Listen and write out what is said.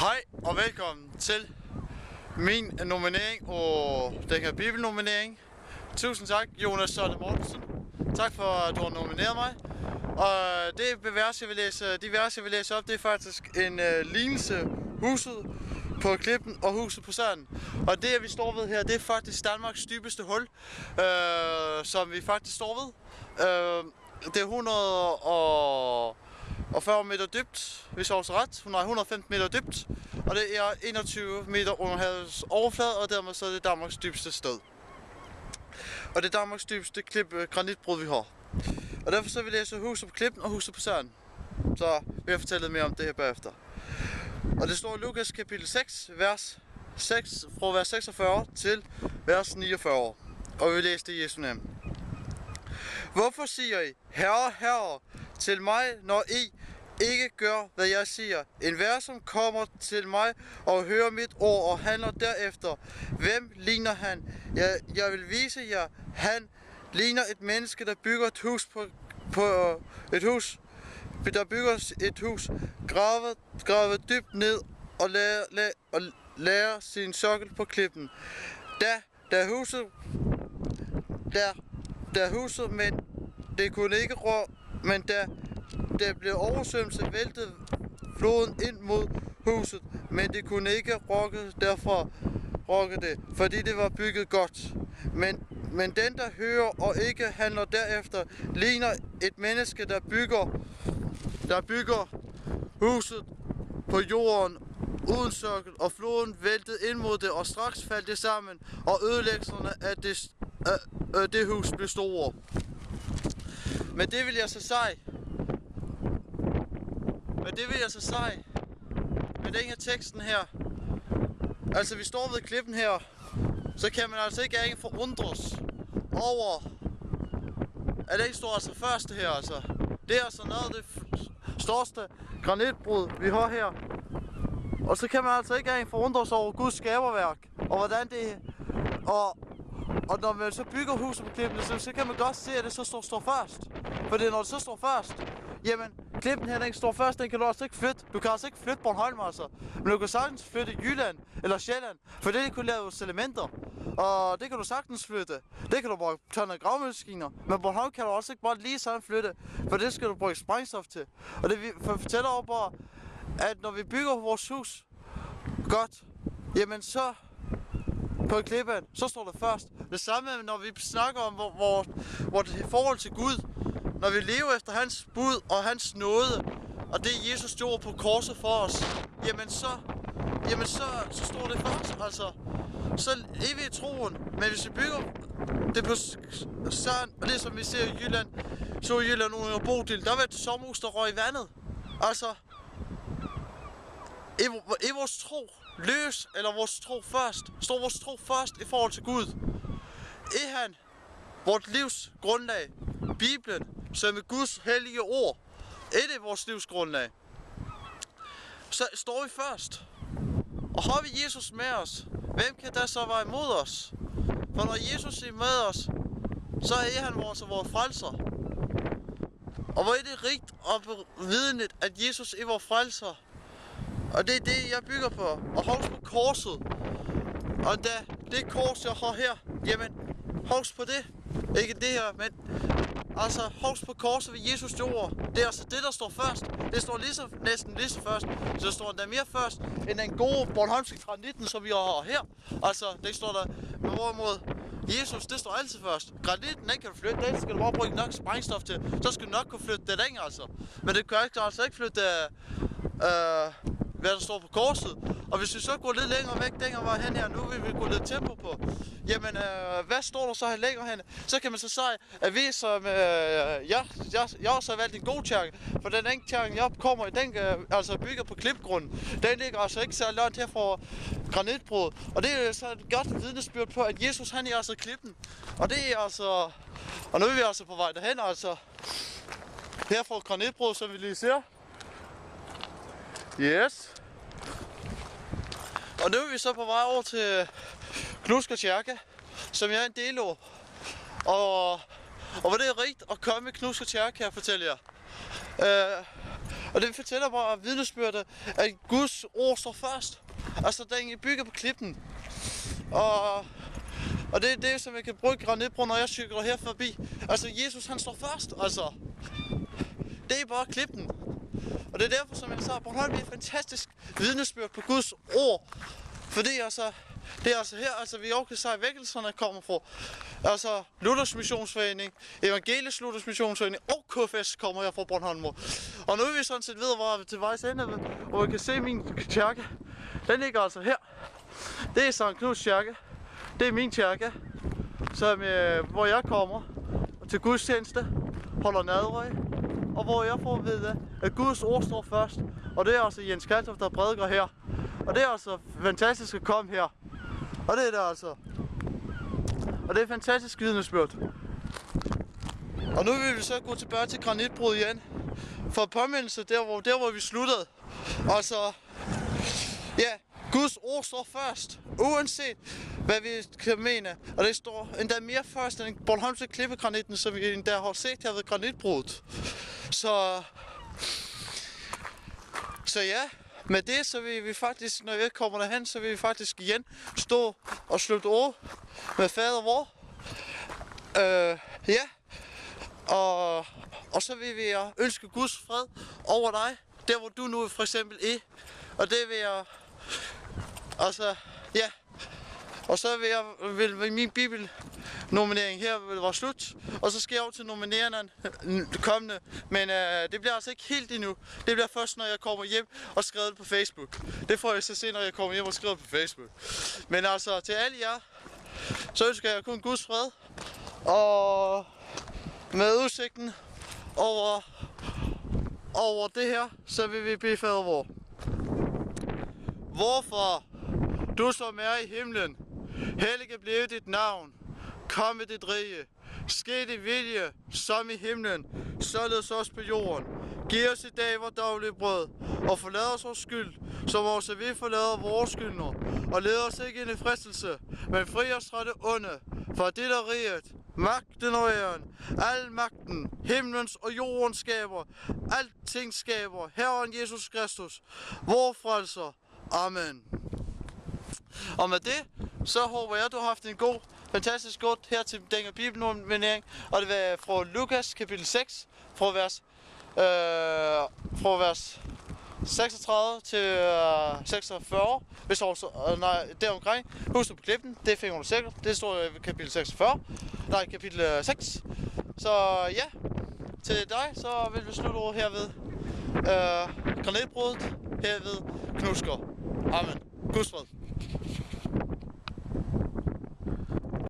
Hej og velkommen til min nominering og den her bibelnominering. Tusind tak, Jonas Sølle Mortensen. Tak for at du har nomineret mig. Og det vers, jeg vil læse op, det er faktisk en lignelse huset på klippen og huset på sanden. Og det, vi står ved her, det er faktisk Danmarks dybeste hul, som vi faktisk står ved. Det er 140 meter dybt, hvis jeg også ret. 115 meter dybt, og det er 21 meter under havets overflade, og dermed så er det Danmarks dybeste sted. Og det er Danmarks dybeste granitbrud, vi har. Og derfor så vil jeg læse huset på klippen og huset på sanden. Så vil jeg fortælle lidt mere om det her bagefter. Og det står i Lukas kapitel 6, vers 6, fra vers 46 til vers 49. Og vi vil læse det i Jesu navn. Hvorfor siger I, Herre, Herre, til mig, når I ikke gør, hvad jeg siger? Enhver, som kommer til mig og hører mit ord og handler derefter, hvem ligner han? Jeg vil vise jer, han ligner et menneske, der bygger et hus gravet dybt ned og lærer sin sokkel på klippen. Da huset, men det kunne ikke men da der blev oversvømmelse, væltede floden ind mod huset, men det kunne ikke rokke det, fordi det var bygget godt. Men den, der hører og ikke handler derefter, ligner et menneske, der bygger huset på jorden uden sokkel, og floden væltede ind mod det, og straks faldt det sammen, og ødelæggelserne af det hus blev store. Men det vil jeg så sige. Med den her teksten her. Altså vi står ved klippen her. Så kan man altså ikke engang forundres over, at det ikke står altså første her altså. Det er altså noget af det største granitbrud vi har her. Og så kan man altså ikke engang forundres over Guds skaberværk. Og hvordan det og når man så bygger huset på klippen, så kan man godt se, at det så står først. Fordi når det så står først, jamen klippen her, den ikke står først, den kan du altså ikke flytte. Du kan altså ikke flytte Bornholm altså. Men du kan sagtens flytte Jylland eller Sjælland, for det kunne lave elementer. Og det kan du sagtens flytte. Det kan du bruge tørne gravmaskiner. Men Bornholm kan du også ikke bare lige sådan flytte, for det skal du bruge sprængstof til. Og det fortæller over bare, at når vi bygger vores hus godt, jamen så på klippen, så står det først. Det samme når vi snakker om hvor det forhold til Gud, når vi lever efter hans bud og hans nåde, og det Jesus gjorde på korset for os, jamen så står det først, altså. Så er vi i troen, men hvis vi bygger det på sand, og det som vi ser i Jylland, så i Jylland under Bodil, der var et sommerhus, der røg i vandet. Altså, er vores tro løs, eller vores tro først? Står vores tro først i forhold til Gud? Er han vort livs grundlag? Bibelen, som er Guds hellige ord, er det vores livs grundlag? Så står vi først. Og har vi Jesus med os, hvem kan der så være imod os? For når Jesus er med os, så er han vores frelser. Og hvor er det rigt og bevidnet, at Jesus er vores frelser. Og det er det, jeg bygger på. Og husk på korset. Og da det kors, jeg har her, jamen, husk på det. Ikke det her, men altså, husk på korset ved Jesus jord. Det er altså det, der står først. Det står næsten lige så først. Så der står endda mere først, end den gode bornholmske granitten, som vi har her. Altså, det står der med hvorimod Jesus, det står altid først. Granitten, den kan du flytte, den skal du bare bruge nok sprængstof til. Så skal du nok kunne flytte det altså. Men det kan altså ikke flytte hvad der står på korset. Og hvis vi så går lidt længere væk, dengang var hen her, nu vil vi gå lidt tempo på. Jamen, hvad står der så her længere hen? Så kan man så sige, at vi som, jeg også har valgt en god kirke, for den enkelte kirke, jeg kommer i, den altså bygger på klipgrunden. Den ligger altså ikke så langt her fra granitbrud. Og det er så et godt vidnesbyrd på, at Jesus, han er altså klippen. Og det er altså, og nu er vi altså på vej derhen, altså, her fra granitbrud, som vi lige ser. Yes. Og nu er vi så på vej over til Knudsker Kirke, som jeg er en del af. Og hvor det er rigt at komme i Knudsker Kirke, kan jeg fortælle jer. Og det fortæller bare vidnesbyrdet, at Guds ord står først. Altså, den er bygget på klippen. Og det er det, som jeg kan bruge granitbro, når jeg cykler her forbi. Altså, Jesus han står først, altså. Det er bare klippen. Og det er derfor, som jeg sagde, Bornholm er et fantastisk vidnesbyrd på Guds ord. Fordi altså, det er altså her, altså vi også kan sige, at vækkelserne kommer fra. Altså, Luthers Missionsforening, Evangelisk Luthers Missionsforening og KFS kommer her fra Bornholm. Og nu er vi sådan set ved, hvor vi til vejs ende, og vi kan se min kirke. Den ligger altså her. Det er Sankt Knuds kirke. Det er min kirke, hvor jeg kommer til gudstjeneste, holder nadver, og hvor jeg får at vide, at Guds ord står først. Og det er altså Jens Kaltoft, der prædiker her. Og det er altså fantastisk at komme her. Og det er det altså. Og det er fantastisk vidnesbyrd. Og nu vil vi så gå tilbage til granitbrud igen. For påmindelse der hvor vi sluttede. Altså, ja, Guds ord står først. Uanset hvad vi kan mene. Og det står endda mere først end Bornholmske klippegranitten, som vi endda har set her ved granitbruddet. Så ja, med det så vil vi faktisk, når vi kommer derhen, så vil vi faktisk igen stå og slutte ord med fader vor. Ja, og så vil vi ønske Guds fred over dig, der hvor du nu for eksempel er. Og det vil jeg, altså, ja. Og så vil min bibelnominering her vil være slut. Og så skal jeg over til nominererne kommende. Men det bliver altså ikke helt endnu. Det bliver først, når jeg kommer hjem og skriver det på Facebook. Det får jeg så se, når jeg kommer hjem og skriver det på Facebook. Men altså, til alle jer, så ønsker jeg kun Guds fred. Og med udsigten over det her, så vil vi bede fader vor. Hvorfor du som er i himlen, hellige blive dit navn, kom med dit rige, ske dit vilje, som i himlen, således også på jorden. Giv os i dag vores daglige brød, og forlad os vores skyld, som også vi forlader vores skyldnere. Og led os ikke ind i fristelse, men fri os fra det onde, for det er riget, magten og æren, al magten, himlens og jordens skaber, alting skaber, Herren Jesus Kristus, vor frelser. Amen. Og med det, så håber jeg, du har haft en god, fantastisk god her til denne bibelnominering. Og det var fra Lukas kapitel 6, fra vers 36 til 46, hvis også, deromkring. Husk på klippen, det finder du sikkert. Det står i kapitel 46, kapitel 6. Så ja, til dig, så vil vi slutte over herved granitbruddet, herved Knudsker. Amen. Guds fred.